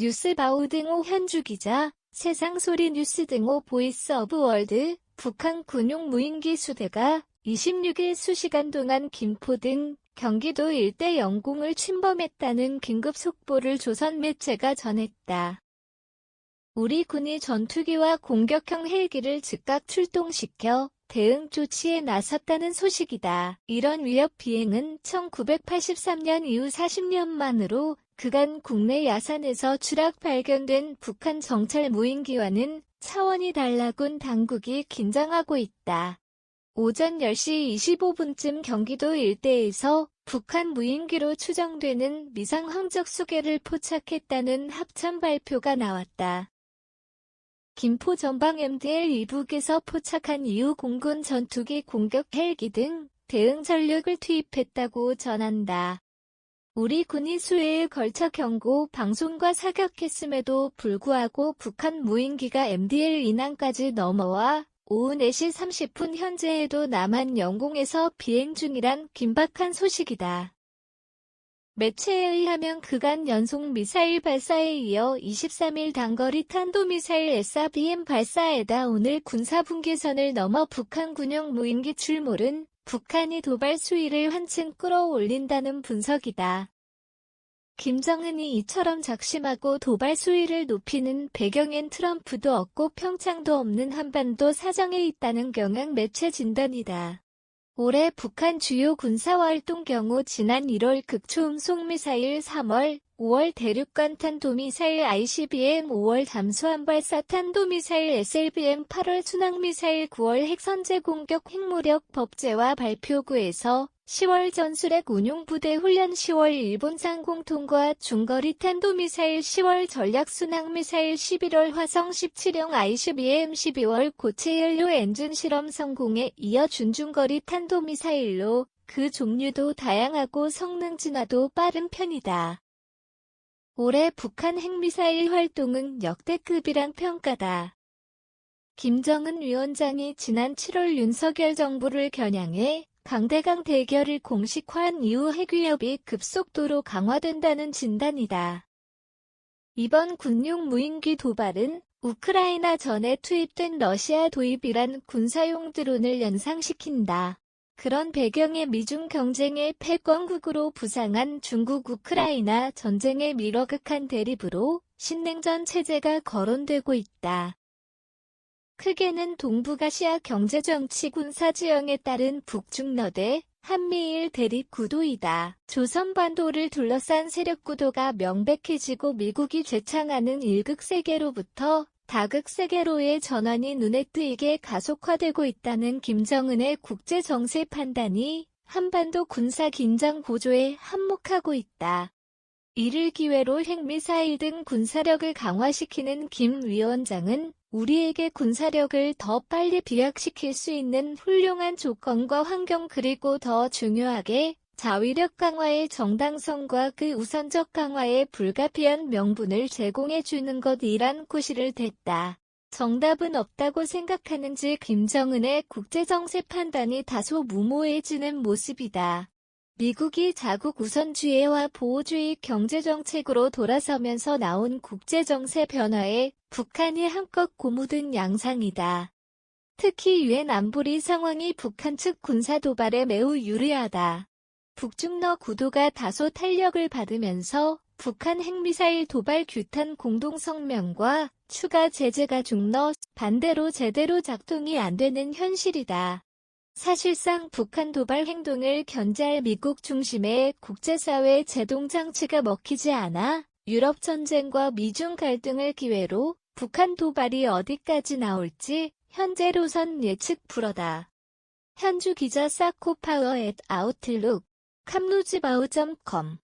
뉴스바우 등호 현주 기자, 세상소리 뉴스 등호 보이스 오브 월드, 북한 군용 무인기 수대가 26일 수시간 동안 김포 등 경기도 일대 영공을 침범했다는 긴급 속보를 조선 매체가 전했다. 우리 군이 전투기와 공격형 헬기를 즉각 출동시켜 대응 조치에 나섰다는 소식이다. 이런 위협 비행은 1983년 이후 40년 만으로 그간 국내 야산에서 추락 발견된 북한 정찰 무인기와는 차원이 달라군 당국이 긴장하고 있다. 오전 10시 25분쯤 경기도 일대에서 북한 무인기로 추정되는 미상 항적 수개를 포착했다는 합참 발표가 나왔다. 김포 전방 MDL 이북에서 포착한 이후 공군 전투기 공격 헬기 등 대응 전력을 투입했다고 전한다. 우리 군이 수회에 걸쳐 경고 방송과 사격했음에도 불구하고 북한 무인기가 MDL 인항까지 넘어와 오후 4시 30분 현재에도 남한 영공에서 비행 중이란 긴박한 소식이다. 매체에 의하면 그간 연속 미사일 발사에 이어 23일 단거리 탄도미사일 SRBM 발사에다 오늘 군사분계선을 넘어 북한 군용 무인기 출몰은 북한이 도발 수위를 한층 끌어올린다는 분석이다. 김정은이 이처럼 작심하고 도발 수위를 높이는 배경엔 트럼프도 없고 평창도 없는 한반도 사정에 있다는 경향 매체 진단이다. 올해 북한 주요 군사활동 경우 지난 1월 극초음속미사일 3월, 5월 대륙간 탄도미사일 ICBM 5월 잠수함 발사 탄도미사일 SLBM 8월 순항미사일 9월 핵선제 공격 핵무력 법제화 발표구에서 10월 전술핵 운용부대 훈련 10월 일본 상공 통과 중거리 탄도미사일 10월 전략순항미사일 11월 화성 17형 ICBM 12월 고체 연료 엔진 실험 성공에 이어 준중거리 탄도미사일로 그 종류도 다양하고 성능 진화도 빠른 편이다. 올해 북한 핵미사일 활동은 역대급이란 평가다. 김정은 위원장이 지난 7월 윤석열 정부를 겨냥해 강대강 대결을 공식화한 이후 핵위협이 급속도로 강화된다는 진단이다. 이번 군용 무인기 도발은 우크라이나 전에 투입된 러시아 도입이란 군사용 드론을 연상시킨다. 그런 배경에 미중 경쟁의 패권국으로 부상한 중국 우크라이나 전쟁의 미러극한 대립으로 신냉전 체제가 거론되고 있다. 크게는 동북아시아 경제정치 군사지형에 따른 북중러대 한미일 대립 구도이다. 조선반도를 둘러싼 세력 구도가 명백해지고 미국이 죄창하는 1극 세계로부터 다극 세계로의 전환이 눈에 띄게 가속화되고 있다는 김정은의 국제정세 판단이 한반도 군사 긴장 고조에 한몫하고 있다. 이를 기회로 핵미사일 등 군사력을 강화시키는 김 위원장은 우리에게 군사력을 더 빨리 비약시킬 수 있는 훌륭한 조건과 환경 그리고 더 중요하게 자위력 강화의 정당성과 그 우선적 강화에 불가피한 명분을 제공해 주는 것이란 구실을 댔다. 정답은 없다고 생각하는지 김정은의 국제정세 판단이 다소 무모해지는 모습이다. 미국이 자국 우선주의와 보호주의 경제정책으로 돌아서면서 나온 국제정세 변화에 북한이 한껏 고무든 양상이다. 특히 유엔 안보리 상황이 북한 측 군사 도발에 매우 유리하다. 북중러 구도가 다소 탄력을 받으면서 북한 핵미사일 도발 규탄 공동성명과 추가 제재가 중러 반대로 제대로 작동이 안 되는 현실이다. 사실상 북한 도발 행동을 견제할 미국 중심의 국제사회 제동장치가 먹히지 않아 유럽 전쟁과 미중 갈등을 기회로 북한 도발이 어디까지 나올지 현재로선 예측 불허다. 현주 기자 사코파워 @아웃룩, 캄루즈바우.com